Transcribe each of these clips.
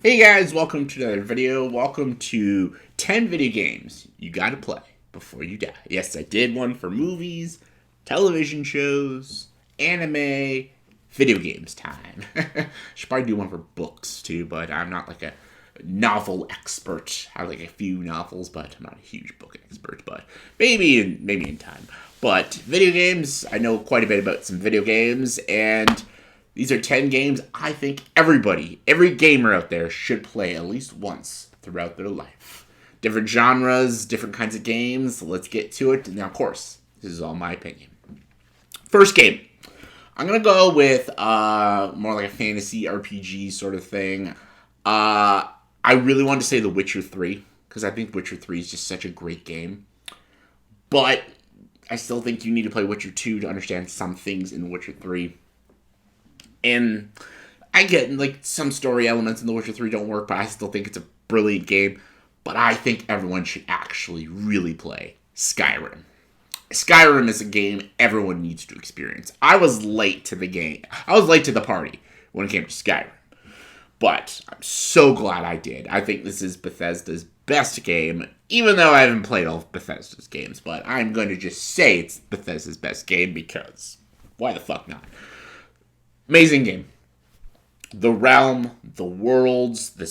Hey guys, welcome to another video. Welcome to 10 video games you gotta play before you die. Yes, I did one for movies, television shows, anime, video games time. Should probably do one for books too, but I'm not like a novel expert. I have like a few novels, but I'm not a huge book expert, but maybe in time. But video games, I know quite a bit about some video games, and these are 10 games I think every gamer out there should play at least once throughout their life. Different genres, different kinds of games. Let's get to it. Now, of course, this is all my opinion. First game. I'm going to go with more like a fantasy RPG sort of thing. I really wanted to say The Witcher 3, because I think Witcher 3 is just such a great game. But I still think you need to play Witcher 2 to understand some things in Witcher 3. And I get, like, some story elements in The Witcher 3 don't work, but I still think it's a brilliant game. But I think everyone should actually really play Skyrim. Skyrim is a game everyone needs to experience. I was late to the game. I was late to the party when it came to Skyrim. But I'm so glad I did. I think this is Bethesda's best game, even though I haven't played all of Bethesda's games. But I'm going to just say it's Bethesda's best game because why the fuck not? Amazing game. The realm, the worlds, the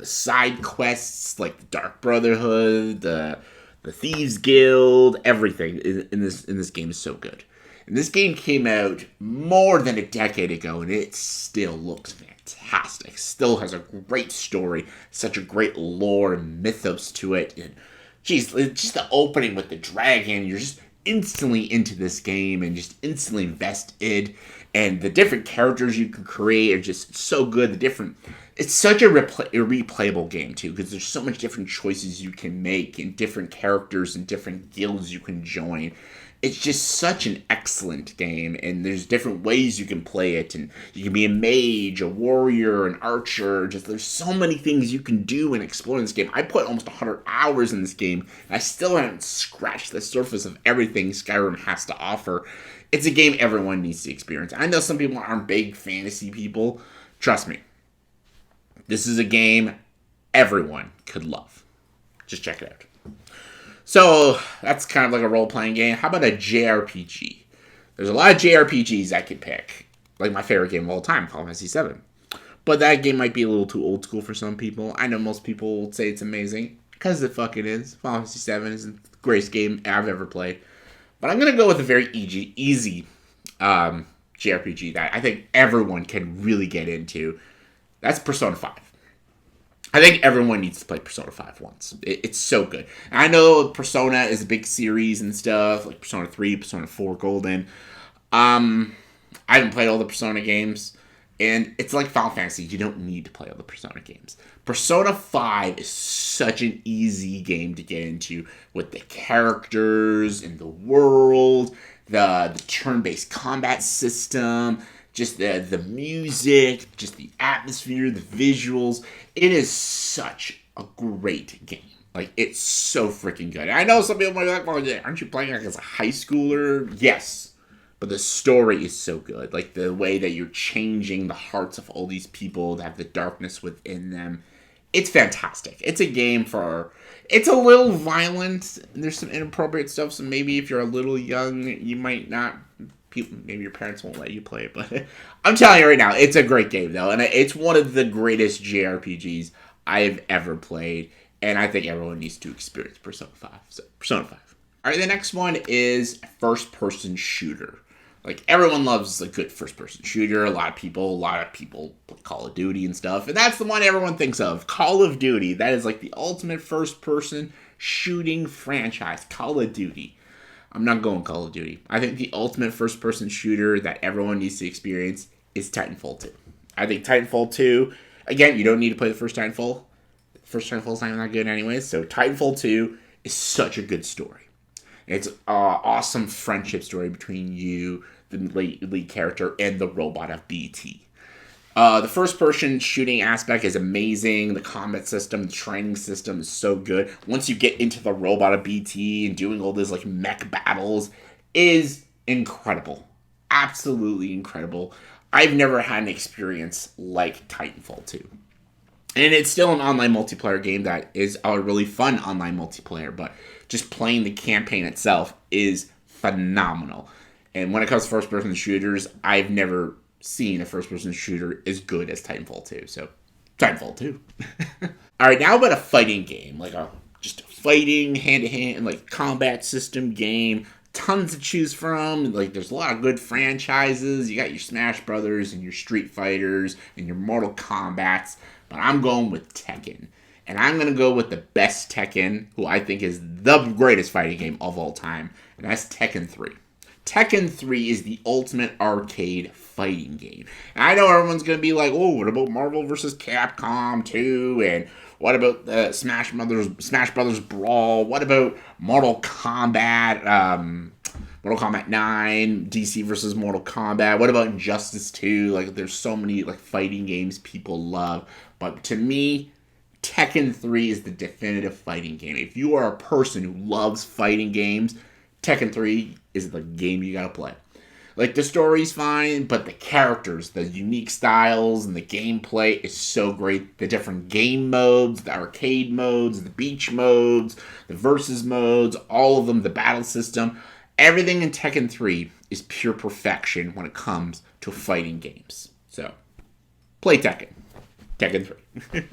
side quests, like the Dark Brotherhood, the Thieves Guild, everything in this game is so good. And this game came out more than a decade ago, and it still looks fantastic. Still has a great story, such a great lore and mythos to it. And geez, just the opening with the dragon, you're just instantly into this game and just instantly invested. And the different characters you can create are just so good. It's such a replayable game too, because there's so much different choices you can make and different characters and different guilds you can join. It's just such an excellent game, and there's different ways you can play it, and you can be a mage, a warrior, an archer. Just there's so many things you can do and explore in this game. I put almost 100 hours in this game, and I still haven't scratched the surface of everything Skyrim has to offer. It's a game everyone needs to experience. I know some people aren't big fantasy people. Trust me, this is a game everyone could love. Just check it out. So, that's kind of like a role-playing game. How about a JRPG? There's a lot of JRPGs I could pick. Like my favorite game of all time, Final Fantasy VII. But that game might be a little too old school for some people. I know most people would say it's amazing. Because it fucking is. Final Fantasy VII is the greatest game I've ever played. But I'm going to go with a very easy JRPG that I think everyone can really get into. That's Persona 5. I think everyone needs to play Persona 5 once. It's so good. And I know Persona is a big series and stuff, like Persona 3, Persona 4 Golden. I haven't played all the Persona games, and it's like Final Fantasy. You don't need to play all the Persona games. Persona 5 is such an easy game to get into with the characters and the world, the turn-based combat system, just the music, just the atmosphere, the visuals. It is such a great game. Like, it's so freaking good. I know some people might be like, well, aren't you playing like as a high schooler? Yes. But the story is so good. Like, the way that you're changing the hearts of all these people that have the darkness within them. It's fantastic. It's a game for... It's a little violent. There's some inappropriate stuff, so maybe if you're a little young, you might not... Maybe your parents won't let you play it, but I'm telling you right now, it's a great game, though. And it's one of the greatest JRPGs I've ever played. And I think everyone needs to experience Persona 5. So, Persona 5. All right, the next one is first-person shooter. Like, everyone loves a good first-person shooter. A lot of people play Call of Duty and stuff. And that's the one everyone thinks of. Call of Duty. That is like the ultimate first-person shooting franchise. Call of Duty. I'm not going Call of Duty. I think the ultimate first-person shooter that everyone needs to experience is Titanfall 2. I think Titanfall 2, again, you don't need to play the first Titanfall. The first Titanfall's not even that good anyways. So Titanfall 2 is such a good story. It's an awesome friendship story between you, the lead character, and the robot of BT. The first-person shooting aspect is amazing. The combat system, the training system is so good. Once you get into the robot of BT and doing all those like mech battles, is incredible. Absolutely incredible. I've never had an experience like Titanfall 2. And it's still an online multiplayer game that is a really fun online multiplayer, but just playing the campaign itself is phenomenal. And when it comes to first-person shooters, I've never seen a first-person shooter as good as Titanfall 2. So, Titanfall 2. All right, now about a fighting game, like just a fighting hand-to-hand, like combat system game. Tons to choose from. Like, there's a lot of good franchises. You got your Smash Brothers and your Street Fighters and your Mortal Kombats. But I'm going with Tekken. And I'm going to go with the best Tekken, who I think is the greatest fighting game of all time. And that's Tekken 3. Tekken 3 is the ultimate arcade fighting game. And I know everyone's going to be like, oh, what about Marvel vs. Capcom 2? And what about the Smash Brothers Brawl? What about Mortal Kombat? Mortal Kombat 9, DC versus Mortal Kombat. What about Injustice 2? Like, there's so many like fighting games people love. But to me, Tekken 3 is the definitive fighting game. If you are a person who loves fighting games, Tekken 3 is the game you gotta play. Like, the story's fine, but the characters, the unique styles, and the gameplay is so great. The different game modes, the arcade modes, the beach modes, the versus modes, all of them, the battle system. Everything in Tekken 3 is pure perfection when it comes to fighting games. So, play Tekken. Tekken 3.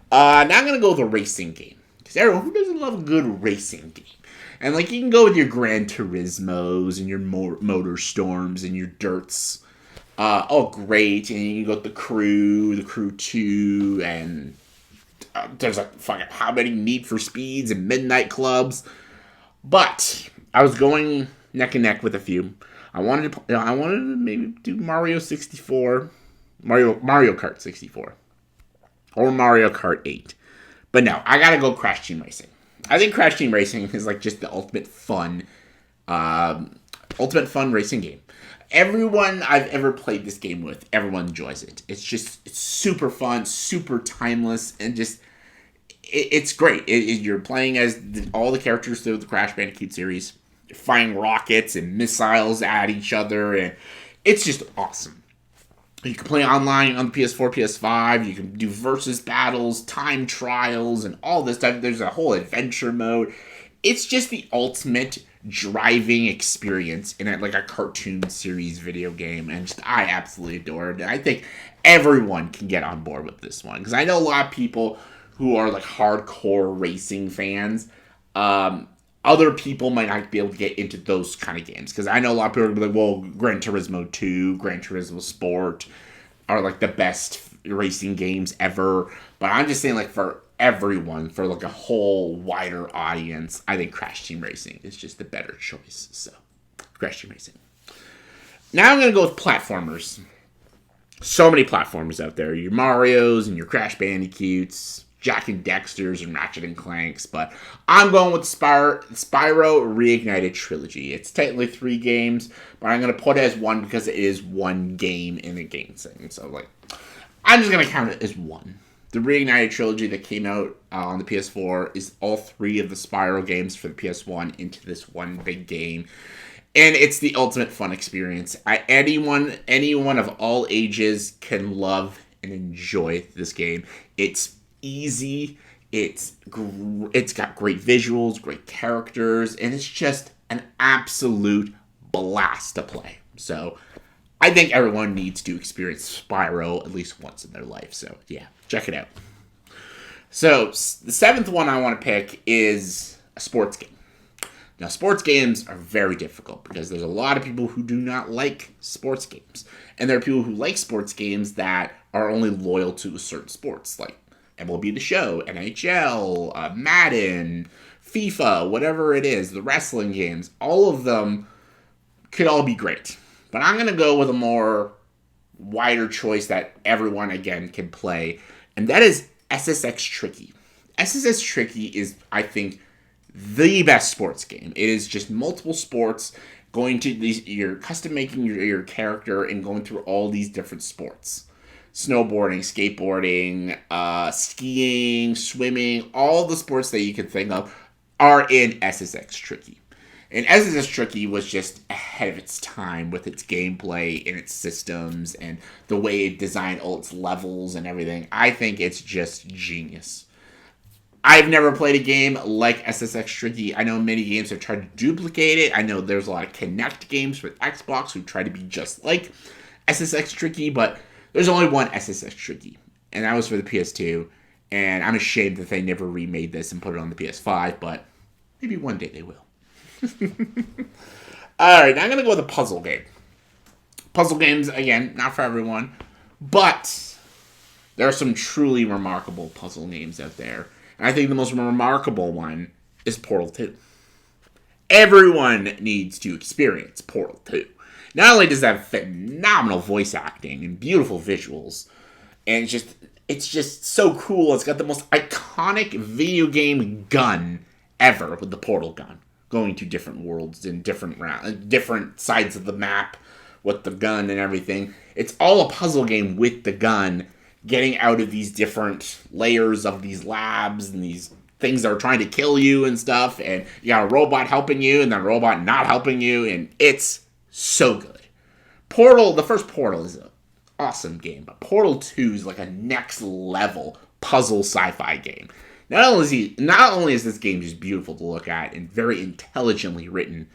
Now I'm going to go with a racing game. Because everyone, who doesn't love a good racing game? And, like, you can go with your Gran Turismos and your Motor Storms and your Dirts. Oh, great. And you can go with the Crew 2, and there's like fucking how many Need for Speeds and Midnight Clubs. But I was going neck and neck with a few. I wanted to maybe do Mario 64, Mario Kart 64, or Mario Kart 8. But no, I gotta go Crash Team Racing. I think Crash Team Racing is like just the ultimate fun racing game. Everyone I've ever played this game with, everyone enjoys it. It's super fun, super timeless, and just it's great. You're playing as all the characters through the Crash Bandicoot series. You're firing rockets and missiles at each other, and it's just awesome. You can play online on the PS4, PS5. You can do versus battles, time trials, and all this stuff. There's a whole adventure mode. It's just the ultimate driving experience in a cartoon series video game, and I absolutely adore it. And I think everyone can get on board with this one, because I know a lot of people who are like hardcore racing fans. Other people might not be able to get into those kind of games, because I know a lot of people are going to be like, well, Gran Turismo 2, Gran Turismo Sport are like the best racing games ever. But I'm just saying, like, for everyone, for like a whole wider audience, I think Crash Team Racing is just the better choice. So, Crash Team Racing. Now I'm going to go with platformers. So many platformers out there. Your Marios and your Crash Bandicoots, Jack and Dexter's and Ratchet and Clank's, but I'm going with Spyro Reignited Trilogy. It's technically 3 games, but I'm going to put it as 1 because it is 1 game in a game thing. So, like, I'm just going to count it as 1. The Reignited Trilogy that came out on the PS4 is all 3 of the Spyro games for the PS1 into this one big game. And it's the ultimate fun experience. Anyone of all ages can love and enjoy this game. It's easy, it's got great visuals, great characters, and it's just an absolute blast to play. So I think everyone needs to experience Spyro at least once in their life. So yeah, check it out. So the 7th one I want to pick is a sports game. Now, sports games are very difficult because there's a lot of people who do not like sports games, and there are people who like sports games that are only loyal to certain sports, like MLB The Show, NHL, Madden, FIFA, whatever it is, the wrestling games. All of them could all be great. But I'm going to go with a more wider choice that everyone, again, can play. And that is SSX Tricky. SSX Tricky is, I think, the best sports game. It is just multiple sports, going to you're custom making your character and going through all these different sports. Snowboarding, skateboarding, skiing, swimming, all the sports that you can think of are in SSX Tricky. And SSX Tricky was just ahead of its time with its gameplay and its systems and the way it designed all its levels and everything. I think it's just genius. I've never played a game like SSX Tricky. I know many games have tried to duplicate it. I know there's a lot of Connect games with Xbox who try to be just like SSX Tricky, but there's only one SSX Tricky, and that was for the PS2. And I'm ashamed that they never remade this and put it on the PS5, but maybe one day they will. Alright, now I'm going to go with a puzzle game. Puzzle games, again, not for everyone, but there are some truly remarkable puzzle games out there. And I think the most remarkable one is Portal 2. Everyone needs to experience Portal 2. Not only does it have phenomenal voice acting and beautiful visuals, and it's just so cool. It's got the most iconic video game gun ever with the portal gun, going to different worlds and different sides of the map with the gun and everything. It's all a puzzle game with the gun, getting out of these different layers of these labs and these things that are trying to kill you and stuff, and you got a robot helping you and then a robot not helping you, and it's so good. Portal, the first Portal is an awesome game, but Portal 2 is like a next level puzzle sci-fi game. Not only is this game just beautiful to look at and very intelligently written,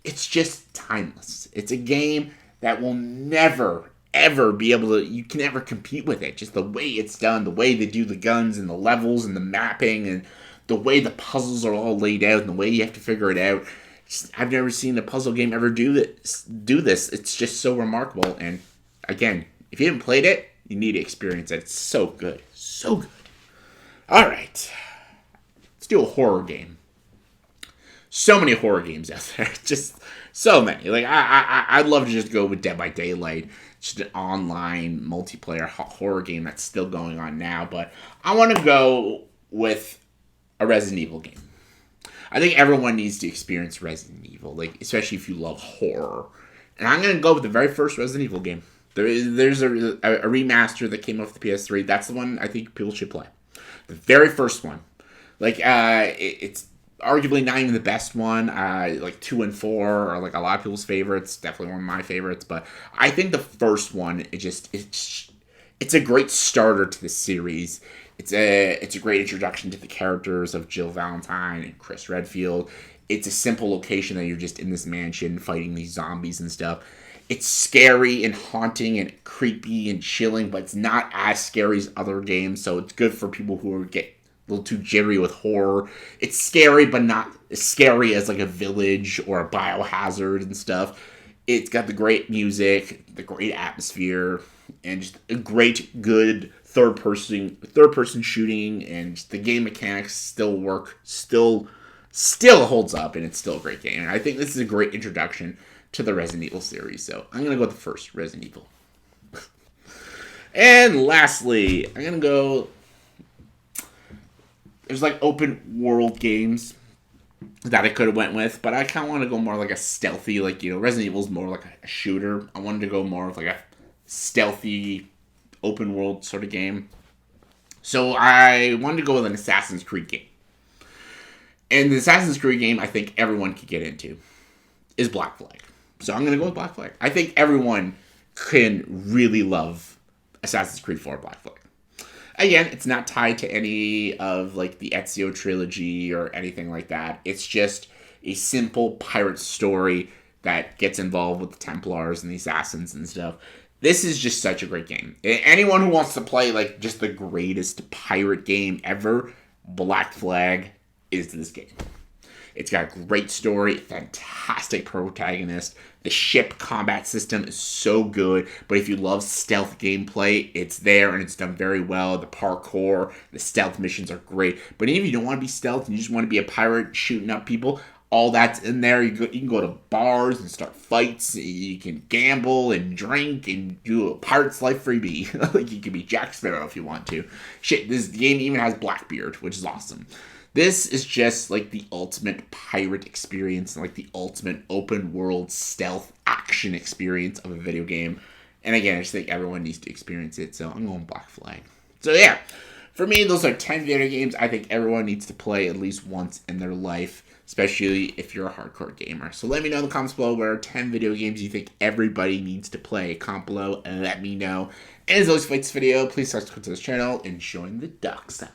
it's just timeless. It's a game that will never, ever be able to, you can never compete with it. Just the way it's done, the way they do the guns and the levels and the mapping and the way the puzzles are all laid out and the way you have to figure it out. I've never seen a puzzle game ever do this. It's just so remarkable. And again, if you haven't played it, you need to experience it. It's so good. So good. All right. Let's do a horror game. So many horror games out there. Just so many. Like, I'd love to just go with Dead by Daylight. Just an online multiplayer horror game that's still going on now. But I want to go with a Resident Evil game. I think everyone needs to experience Resident Evil, like especially if you love horror. And I'm going to go with the very first Resident Evil game. There's a remaster that came off the PS3. That's the one I think people should play. The very first one. Like, it's arguably not even the best one. Like 2 and 4 are like a lot of people's favorites. Definitely one of my favorites. But I think the first one, it's a great starter to the series. It's a great introduction to the characters of Jill Valentine and Chris Redfield. It's a simple location that you're just in this mansion fighting these zombies and stuff. It's scary and haunting and creepy and chilling, but it's not as scary as other games, so it's good for people who get a little too jittery with horror. It's scary, but not as scary as like a Village or a Biohazard and stuff. It's got the great music, the great atmosphere, and just a great, good third person shooting, and the game mechanics still work, still holds up, and it's still a great game. And I think this is a great introduction to the Resident Evil series. So I'm gonna go with the first Resident Evil. And lastly, I'm gonna go. There's like open world games that I could have went with, but I kind of want to go more like a stealthy, like, you know, Resident Evil is more like a shooter. I wanted to go more of like a stealthy, open world sort of game. So I wanted to go with an Assassin's Creed game. And the Assassin's Creed game I think everyone could get into is Black Flag. So I'm going to go with Black Flag. I think everyone can really love Assassin's Creed 4 Black Flag. Again, it's not tied to any of like the Ezio trilogy or anything like that. It's just a simple pirate story that gets involved with the Templars and the Assassins and stuff. This is just such a great game. Anyone who wants to play like just the greatest pirate game ever, Black Flag is this game. It's got a great story, fantastic protagonist. The ship combat system is so good, but if you love stealth gameplay, it's there and it's done very well. The parkour, the stealth missions are great. But even if you don't want to be stealth and you just want to be a pirate shooting up people, all that's in there. You can go to bars and start fights. You can gamble and drink and do a pirate's life freebie. Like you can be Jack Sparrow if you want to. Shit, this game even has Blackbeard, which is awesome. This is just like the ultimate pirate experience and like the ultimate open world stealth action experience of a video game. And again, I just think everyone needs to experience it. So I'm going Black Flag. So yeah, For me, those are 10 video games I think everyone needs to play at least once in their life, especially if you're a hardcore gamer. So let me know in the comments below what are 10 video games you think everybody needs to play. Comment below and let me know. And as always, if you like this video, please subscribe to this channel and join the dark side.